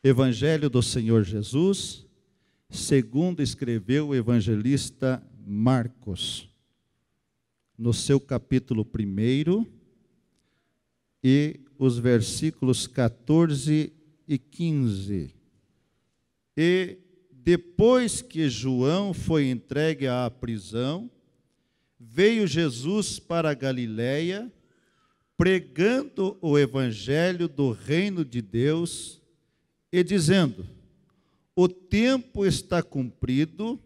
Evangelho do Senhor Jesus, segundo escreveu o evangelista Marcos, no seu capítulo 1, e os versículos 14 e 15. E depois que João foi entregue à prisão, veio Jesus para a Galiléia, pregando o evangelho do reino de Deus e dizendo: o tempo está cumprido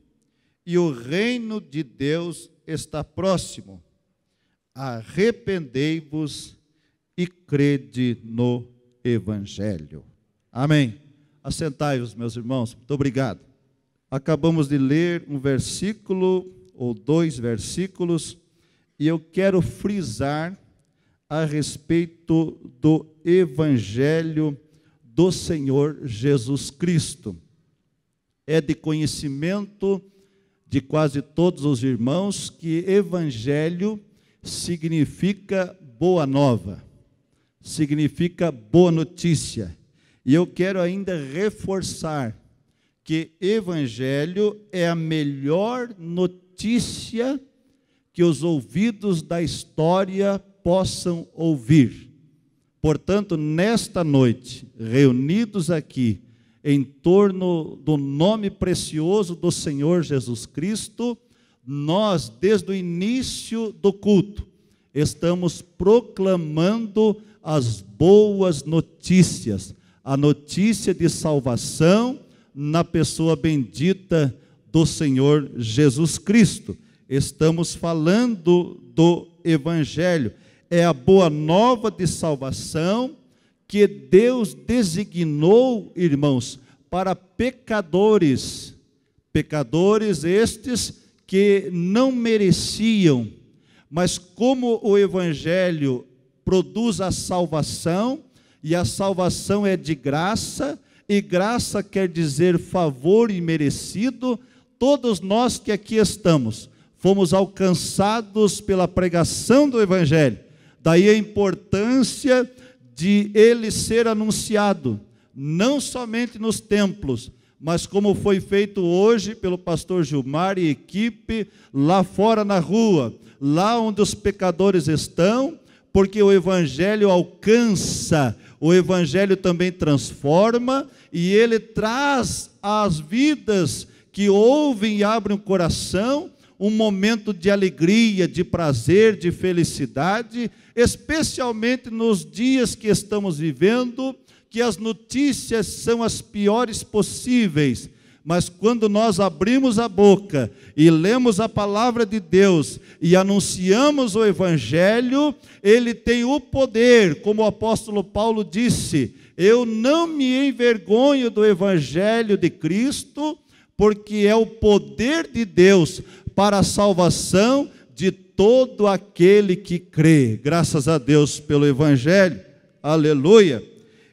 e o reino de Deus está próximo. Arrependei-vos e crede no evangelho. Amém. Assentai-vos, meus irmãos. Muito obrigado. Acabamos de ler um versículo ou 2 versículos e eu quero frisar a respeito do evangelho do Senhor Jesus Cristo. É de conhecimento de quase todos os irmãos que evangelho significa boa nova, significa boa notícia. E eu quero ainda reforçar que evangelho é a melhor notícia que os ouvidos da história possam ouvir. Portanto, nesta noite, reunidos aqui, em torno do nome precioso do Senhor Jesus Cristo, nós, desde o início do culto, estamos proclamando as boas notícias, a notícia de salvação na pessoa bendita do Senhor Jesus Cristo. Estamos falando do Evangelho, é a boa nova de salvação que Deus designou, irmãos, para pecadores, pecadores estes que não mereciam, mas como o Evangelho produz a salvação, e a salvação é de graça, e graça quer dizer favor imerecido, todos nós que aqui estamos, fomos alcançados pela pregação do Evangelho, daí a importância de ele ser anunciado, não somente nos templos, mas como foi feito hoje pelo pastor Gilmar e equipe, lá fora na rua, lá onde os pecadores estão, porque o Evangelho alcança, o Evangelho também transforma, e ele traz às vidas que ouvem e abrem o coração, um momento de alegria, de prazer, de felicidade, especialmente nos dias que estamos vivendo, que as notícias são as piores possíveis, mas quando nós abrimos a boca e lemos a palavra de Deus e anunciamos o Evangelho, ele tem o poder, como o apóstolo Paulo disse: eu não me envergonho do Evangelho de Cristo, porque é o poder de Deus para a salvação de todo aquele que crê. Graças a Deus pelo Evangelho, aleluia.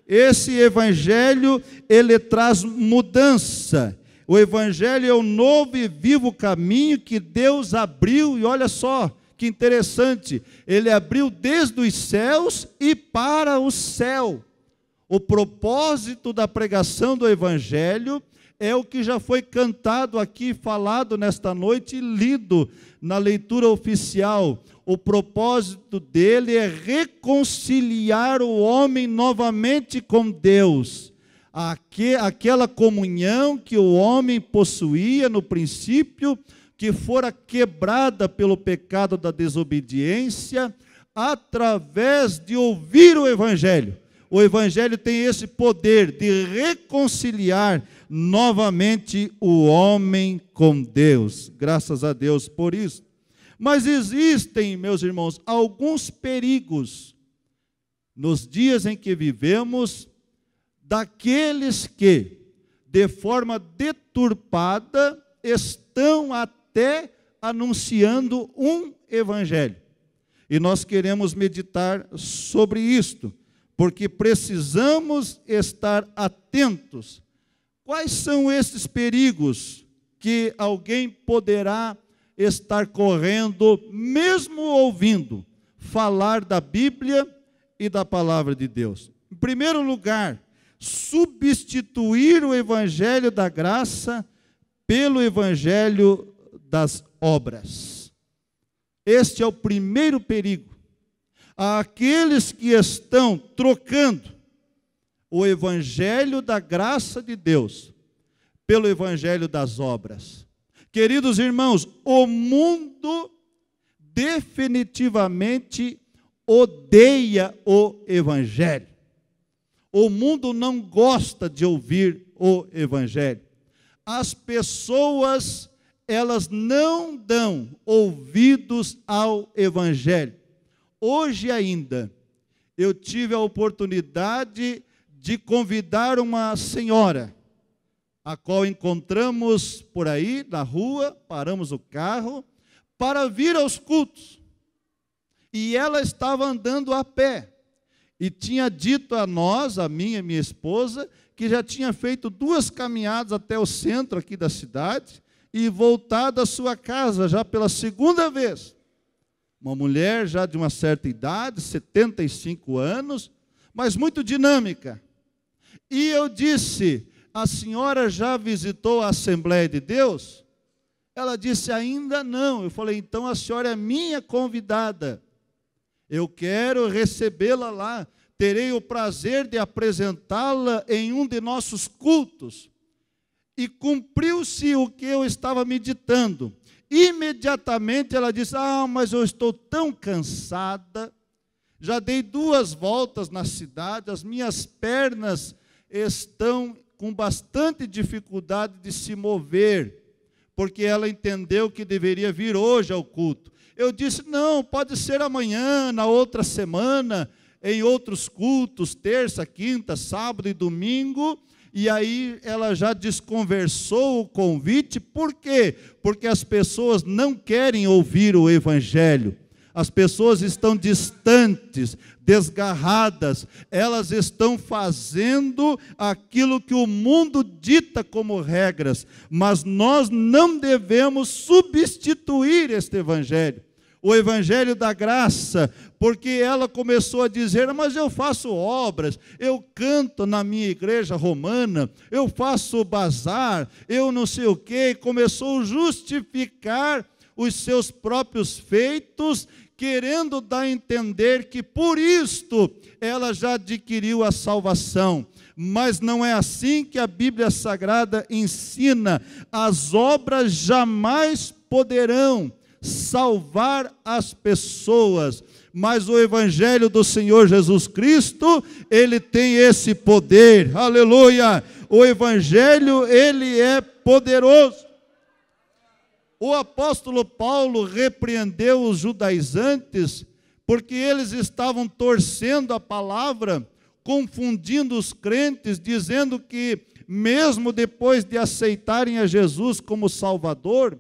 Esse Evangelho, ele traz mudança. O Evangelho é o novo e vivo caminho que Deus abriu, e olha só que interessante, ele abriu desde os céus e para o céu. O propósito da pregação do Evangelho é o que já foi cantado aqui, falado nesta noite e lido na leitura oficial. O propósito dele é reconciliar o homem novamente com Deus. Aquela comunhão que o homem possuía no princípio, que fora quebrada pelo pecado da desobediência, através de ouvir o Evangelho. O Evangelho tem esse poder de reconciliar novamente o homem com Deus. Graças a Deus por isso. Mas existem, meus irmãos, alguns perigos nos dias em que vivemos, daqueles que, de forma deturpada, estão até anunciando um evangelho. E nós queremos meditar sobre isto, porque precisamos estar atentos. Quais são esses perigos que alguém poderá estar correndo, mesmo ouvindo falar da Bíblia e da palavra de Deus? Em primeiro lugar, substituir o evangelho da graça pelo evangelho das obras. Este é o primeiro perigo. Aqueles que estão trocando o evangelho da graça de Deus pelo evangelho das obras. Queridos irmãos, o mundo definitivamente odeia o evangelho. O mundo não gosta de ouvir o evangelho. As pessoas, elas não dão ouvidos ao evangelho. Hoje ainda, eu tive a oportunidade de convidar uma senhora, a qual encontramos por aí na rua, paramos o carro, para vir aos cultos. E ela estava andando a pé, e tinha dito a nós, a mim e minha esposa, que já tinha feito 2 caminhadas até o centro aqui da cidade, e voltado à sua casa, já pela 2ª vez. Uma mulher já de uma certa idade, 75 anos, mas muito dinâmica. E eu disse, a senhora já visitou a Assembleia de Deus? Ela disse, ainda não. Eu falei, então a senhora é minha convidada. Eu quero recebê-la lá. Terei o prazer de apresentá-la em um de nossos cultos. E cumpriu-se o que eu estava meditando. Imediatamente ela disse, mas eu estou tão cansada. Já dei 2 voltas na cidade, as minhas pernas estão com bastante dificuldade de se mover, porque ela entendeu que deveria vir hoje ao culto. Eu disse, não, pode ser amanhã, na outra semana, em outros cultos, terça, quinta, sábado e domingo. E aí ela já desconversou o convite. Por quê? Porque as pessoas não querem ouvir o evangelho. As pessoas estão distantes, desgarradas, elas estão fazendo aquilo que o mundo dita como regras, mas nós não devemos substituir este evangelho, o evangelho da graça, porque ela começou a dizer, mas eu faço obras, eu canto na minha igreja romana, eu faço bazar, eu não sei o quê, e começou a justificar os seus próprios feitos, querendo dar a entender que por isto ela já adquiriu a salvação. Mas não é assim que a Bíblia Sagrada ensina. As obras jamais poderão salvar as pessoas, mas o Evangelho do Senhor Jesus Cristo, ele tem esse poder. Aleluia! O Evangelho, ele é poderoso. O apóstolo Paulo repreendeu os judaizantes, porque eles estavam torcendo a palavra, confundindo os crentes, dizendo que, mesmo depois de aceitarem a Jesus como Salvador,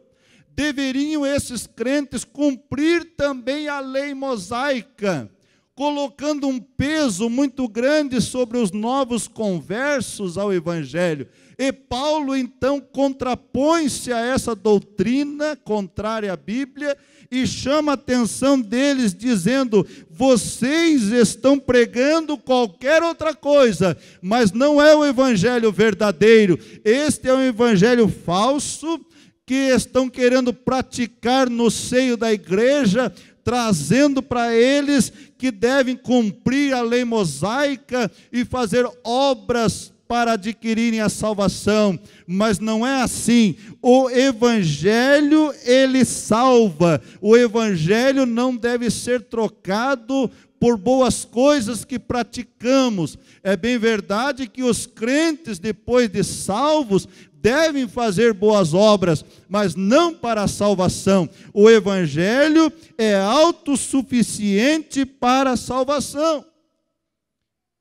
deveriam esses crentes cumprir também a lei mosaica, colocando um peso muito grande sobre os novos conversos ao Evangelho. E Paulo, então, contrapõe-se a essa doutrina contrária à Bíblia e chama a atenção deles, dizendo, vocês estão pregando qualquer outra coisa, mas não é o Evangelho verdadeiro. Este é um Evangelho falso que estão querendo praticar no seio da igreja, trazendo para eles que devem cumprir a lei mosaica e fazer obras para adquirirem a salvação, mas não é assim. O Evangelho, ele salva. O Evangelho não deve ser trocado por boas coisas que praticamos. É bem verdade que os crentes, depois de salvos, devem fazer boas obras, mas não para a salvação. O Evangelho é autossuficiente para a salvação.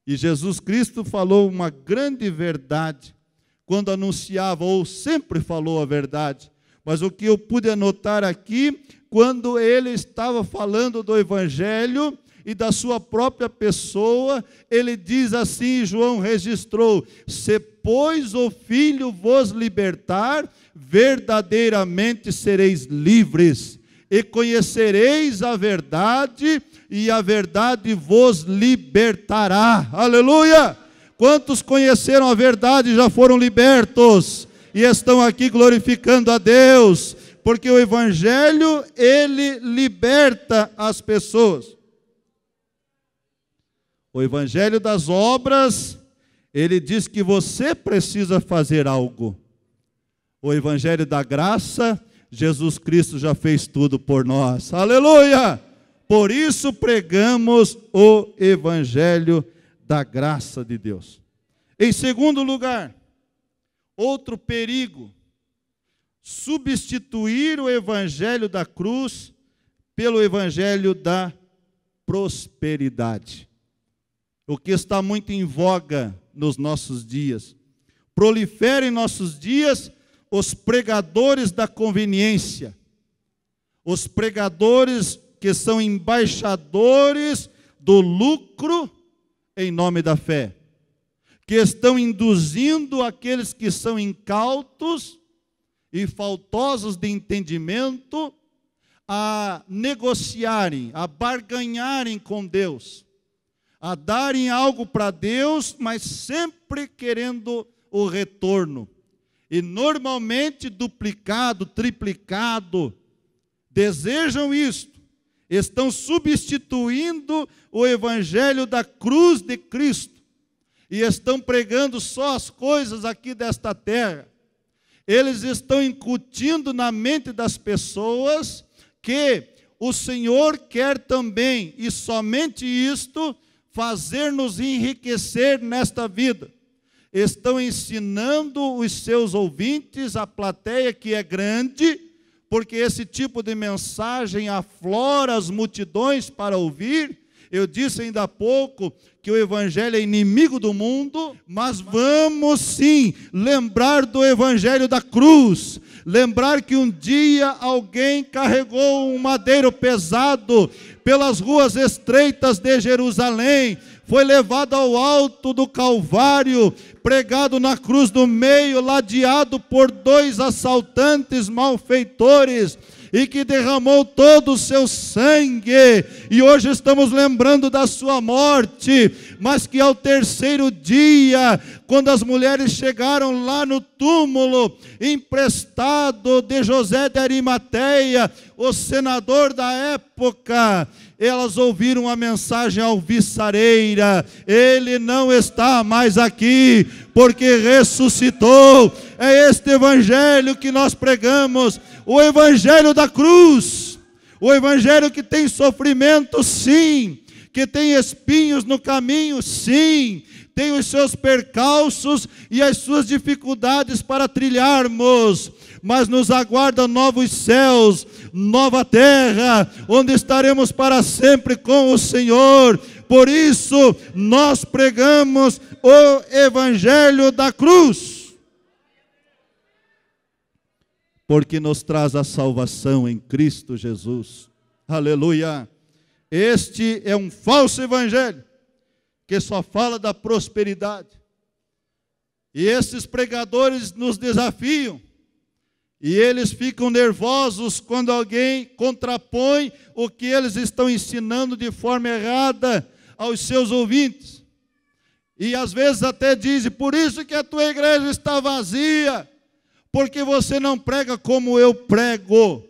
E Jesus Cristo falou uma grande verdade, quando anunciava, ou sempre falou a verdade. Mas o que eu pude anotar aqui, quando ele estava falando do Evangelho e da sua própria pessoa, ele diz assim, João registrou, se pois o Filho vos libertar, verdadeiramente sereis livres, e conhecereis a verdade, e a verdade vos libertará. Aleluia! Quantos conheceram a verdade e já foram libertos e estão aqui glorificando a Deus? Porque o Evangelho, ele liberta as pessoas. O Evangelho das obras, ele diz que você precisa fazer algo. O Evangelho da graça, Jesus Cristo já fez tudo por nós. Aleluia! Por isso pregamos o Evangelho da graça de Deus. Em segundo lugar, outro perigo, substituir o Evangelho da cruz pelo Evangelho da prosperidade. O que está muito em voga nos nossos dias. Prolifera em nossos dias os pregadores da conveniência, os pregadores que são embaixadores do lucro em nome da fé, que estão induzindo aqueles que são incautos e faltosos de entendimento a negociarem, a barganharem com Deus, a darem algo para Deus, mas sempre querendo o retorno. E normalmente duplicado, triplicado, desejam isto, estão substituindo o Evangelho da cruz de Cristo, e estão pregando só as coisas aqui desta terra. Eles estão incutindo na mente das pessoas que o Senhor quer também, e somente isto, fazer-nos enriquecer nesta vida. Estão ensinando os seus ouvintes, a plateia que é grande, porque esse tipo de mensagem aflora as multidões para ouvir. Eu disse ainda há pouco que o Evangelho é inimigo do mundo, mas vamos sim lembrar do Evangelho da cruz, lembrar que um dia alguém carregou um madeiro pesado pelas ruas estreitas de Jerusalém, foi levado ao alto do Calvário, pregado na cruz do meio, ladeado por 2 assaltantes malfeitores, e que derramou todo o seu sangue, e hoje estamos lembrando da sua morte, mas que ao terceiro dia, quando as mulheres chegaram lá no túmulo, emprestado de José de Arimateia, o senador da época, elas ouviram a mensagem alvissareira: ele não está mais aqui, porque ressuscitou. É este Evangelho que nós pregamos, o Evangelho da cruz, o Evangelho que tem sofrimento, sim, que tem espinhos no caminho, sim, tem os seus percalços e as suas dificuldades para trilharmos, mas nos aguarda novos céus, nova terra, onde estaremos para sempre com o Senhor. Por isso nós pregamos o Evangelho da cruz, porque nos traz a salvação em Cristo Jesus. Aleluia! Este é um falso evangelho, que só fala da prosperidade. E esses pregadores nos desafiam, e eles ficam nervosos quando alguém contrapõe o que eles estão ensinando de forma errada aos seus ouvintes. E às vezes até dizem: por isso que a tua igreja está vazia, porque você não prega como eu prego.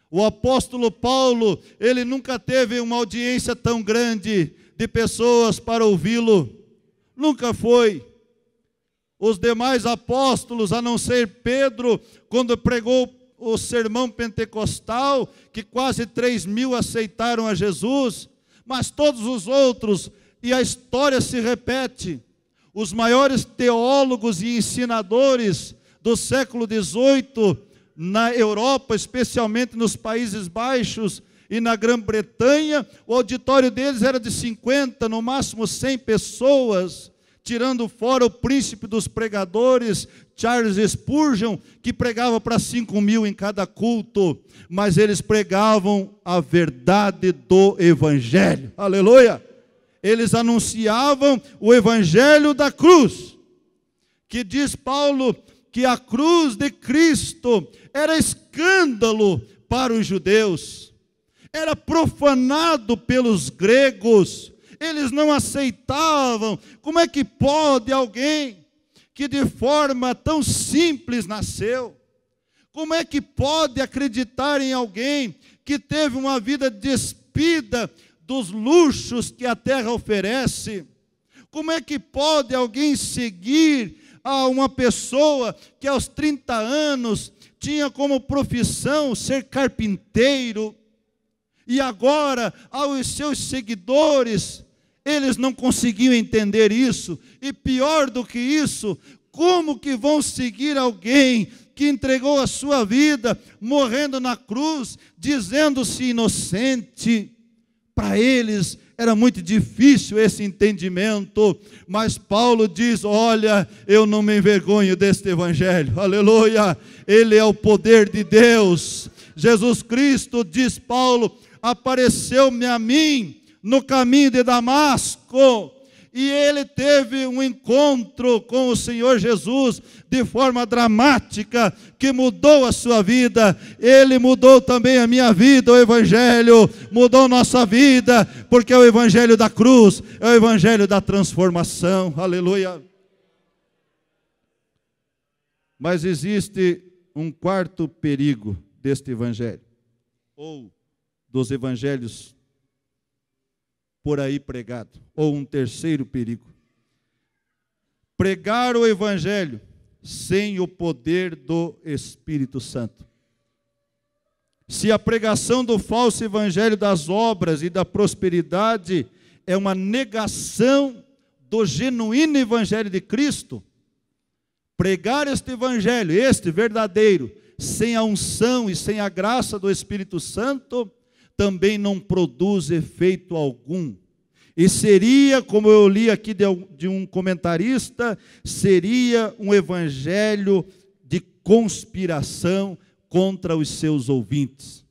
O apóstolo Paulo, ele nunca teve uma audiência tão grande de pessoas para ouvi-lo. Nunca foi. Os demais apóstolos, a não ser Pedro, quando pregou o sermão pentecostal, que quase 3.000 aceitaram a Jesus, mas todos os outros, e a história se repete, os maiores teólogos e ensinadores do século XVIII, na Europa, especialmente nos Países Baixos e na Grã-Bretanha, o auditório deles era de 50, no máximo 100 pessoas, tirando fora o príncipe dos pregadores, Charles Spurgeon, que pregava para 5.000 em cada culto, mas eles pregavam a verdade do Evangelho. Aleluia! Eles anunciavam o Evangelho da cruz, que diz Paulo que a cruz de Cristo era escândalo para os judeus, era profanado pelos gregos, eles não aceitavam. Como é que pode alguém que de forma tão simples nasceu? Como é que pode acreditar em alguém que teve uma vida despida dos luxos que a terra oferece? Como é que pode alguém seguir a uma pessoa que aos 30 anos tinha como profissão ser carpinteiro, e agora, aos seus seguidores, eles não conseguiam entender isso, e pior do que isso, como que vão seguir alguém que entregou a sua vida, morrendo na cruz, dizendo-se inocente? Para eles era muito difícil esse entendimento, mas Paulo diz: olha, eu não me envergonho deste evangelho, aleluia, ele é o poder de Deus. Jesus Cristo, diz Paulo, apareceu-me a mim no caminho de Damasco, e ele teve um encontro com o Senhor Jesus de forma dramática, que mudou a sua vida. Ele mudou também a minha vida. O evangelho mudou nossa vida, porque é o evangelho da cruz, é o evangelho da transformação, aleluia. Mas existe um quarto perigo deste evangelho, ou dos evangelhos por aí pregado, ou um terceiro perigo: pregar o evangelho sem o poder do Espírito Santo. Se a pregação do falso evangelho das obras e da prosperidade é uma negação do genuíno evangelho de Cristo, pregar este evangelho, este verdadeiro, sem a unção e sem a graça do Espírito Santo, também não produz efeito algum. E seria, como eu li aqui de um comentarista, seria um evangelho de conspiração contra os seus ouvintes.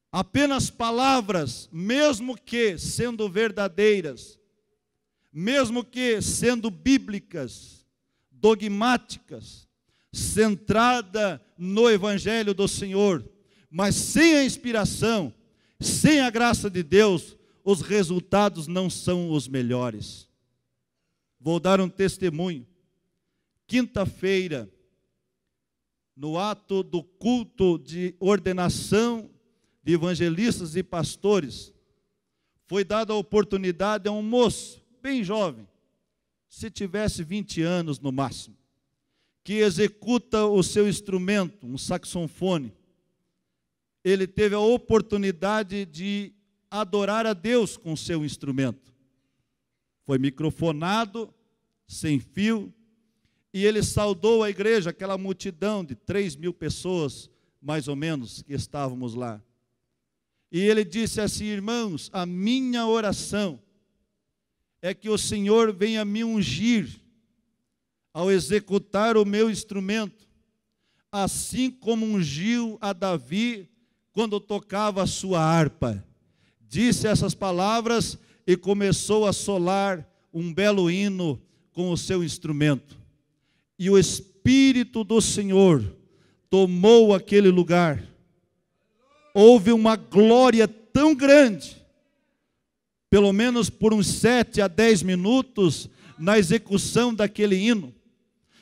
Apenas palavras, mesmo que sendo verdadeiras, mesmo que sendo bíblicas, dogmáticas, centrada no evangelho do Senhor, mas sem a inspiração, sem a graça de Deus, os resultados não são os melhores. Vou dar um testemunho. Quinta-feira, no ato do culto de ordenação de evangelistas e pastores, foi dada a oportunidade a um moço, bem jovem, se tivesse 20 anos no máximo, que executa o seu instrumento, um saxofone. Ele teve a oportunidade de adorar a Deus com o seu instrumento. Foi microfonado, sem fio, e ele saudou a igreja, aquela multidão de 3.000 pessoas, mais ou menos, que estávamos lá. E ele disse assim: irmãos, a minha oração é que o Senhor venha me ungir ao executar o meu instrumento, assim como ungiu a Davi quando tocava a sua harpa. Disse essas palavras e começou a solar um belo hino com o seu instrumento. E o Espírito do Senhor tomou aquele lugar. Houve uma glória tão grande, pelo menos por uns 7 a 10 minutos, na execução daquele hino,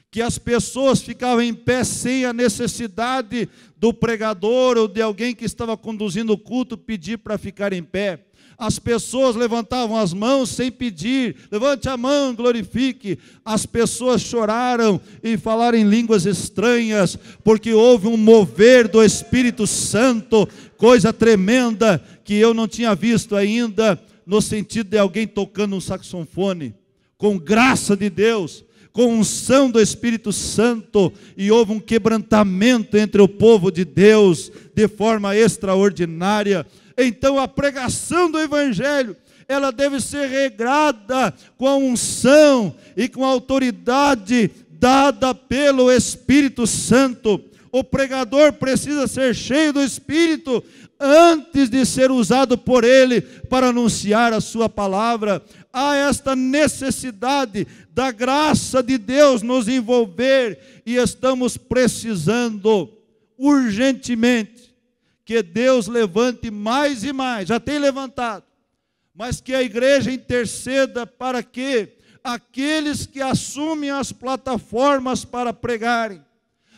que as pessoas ficavam em pé sem a necessidade do pregador ou de alguém que estava conduzindo o culto pedir para ficar em pé. As pessoas levantavam as mãos sem pedir: levante a mão, glorifique. As pessoas choraram e falaram em línguas estranhas, porque houve um mover do Espírito Santo, coisa tremenda que eu não tinha visto ainda, no sentido de alguém tocando um saxofone, com graça de Deus, com unção do Espírito Santo, e houve um quebrantamento entre o povo de Deus, de forma extraordinária. Então a pregação do Evangelho, ela deve ser regrada com a unção e com a autoridade dada pelo Espírito Santo. O pregador precisa ser cheio do Espírito antes de ser usado por ele para anunciar a sua palavra. Há esta necessidade da graça de Deus nos envolver, e estamos precisando urgentemente que Deus levante mais e mais, já tem levantado, mas que a igreja interceda para que aqueles que assumem as plataformas para pregarem,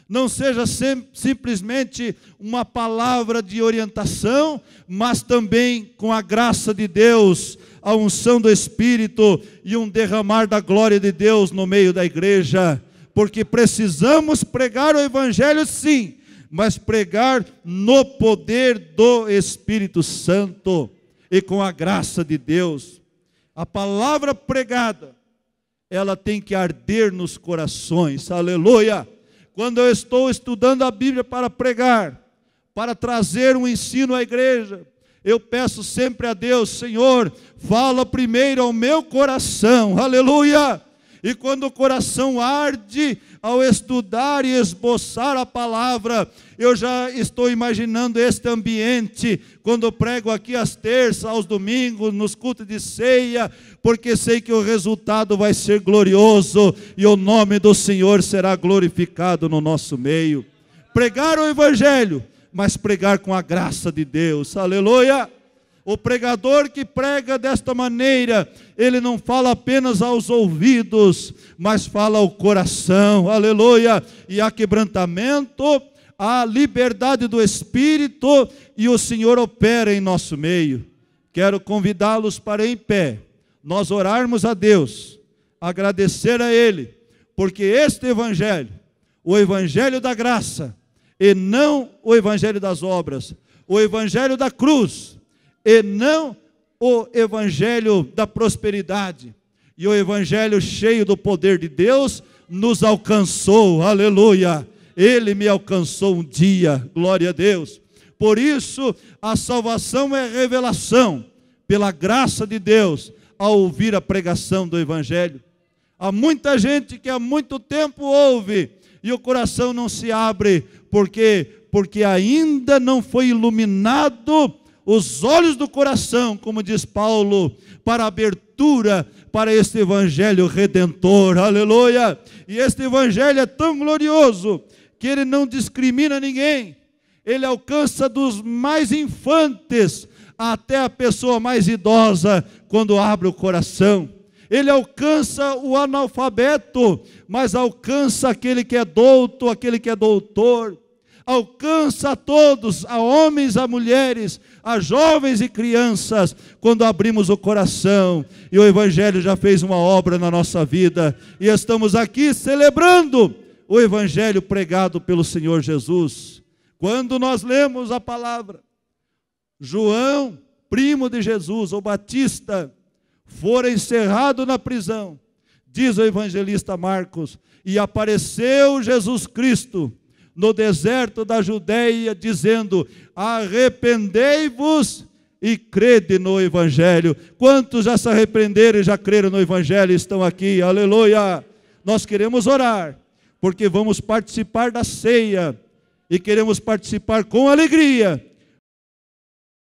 não seja simplesmente uma palavra de orientação, mas também com a graça de Deus, a unção do Espírito e um derramar da glória de Deus no meio da igreja, porque precisamos pregar o Evangelho sim, mas pregar no poder do Espírito Santo e com a graça de Deus. A palavra pregada, ela tem que arder nos corações, aleluia. Quando eu estou estudando a Bíblia para pregar, para trazer um ensino à igreja, eu peço sempre a Deus: Senhor, fala primeiro ao meu coração, aleluia. E quando o coração arde ao estudar e esboçar a palavra, eu já estou imaginando este ambiente, quando eu prego aqui às terças, aos domingos, nos cultos de ceia, porque sei que o resultado vai ser glorioso, e o nome do Senhor será glorificado no nosso meio. Pregar o Evangelho, mas pregar com a graça de Deus, aleluia. O pregador que prega desta maneira, ele não fala apenas aos ouvidos, mas fala ao coração, aleluia. E há quebrantamento, há liberdade do Espírito, e o Senhor opera em nosso meio. Quero convidá-los para em pé, nós orarmos a Deus, agradecer a Ele, porque este Evangelho, o Evangelho da graça, e não o Evangelho das obras, o Evangelho da cruz, e não o Evangelho da prosperidade, e o Evangelho cheio do poder de Deus, nos alcançou, aleluia. Ele me alcançou um dia, glória a Deus. Por isso, a salvação é revelação, pela graça de Deus, ao ouvir a pregação do Evangelho. Há muita gente que há muito tempo ouve, e o coração não se abre, porque ainda não foi iluminado os olhos do coração, como diz Paulo, para a abertura para este Evangelho redentor, aleluia. E este Evangelho é tão glorioso, que ele não discrimina ninguém, ele alcança dos mais infantes, até a pessoa mais idosa, quando abre o coração. Ele alcança o analfabeto, mas alcança aquele que é douto, aquele que é doutor. Alcança a todos, a homens, a mulheres, a jovens e crianças, quando abrimos o coração, e o Evangelho já fez uma obra na nossa vida, e estamos aqui celebrando o Evangelho pregado pelo Senhor Jesus. Quando nós lemos a palavra, João, primo de Jesus, o Batista, fora encerrado na prisão, diz o evangelista Marcos, e apareceu Jesus Cristo no deserto da Judeia, dizendo: arrependei-vos e crede no Evangelho. Quantos já se arrependeram e já creram no Evangelho estão aqui, aleluia. Nós queremos orar, porque vamos participar da ceia, e queremos participar com alegria,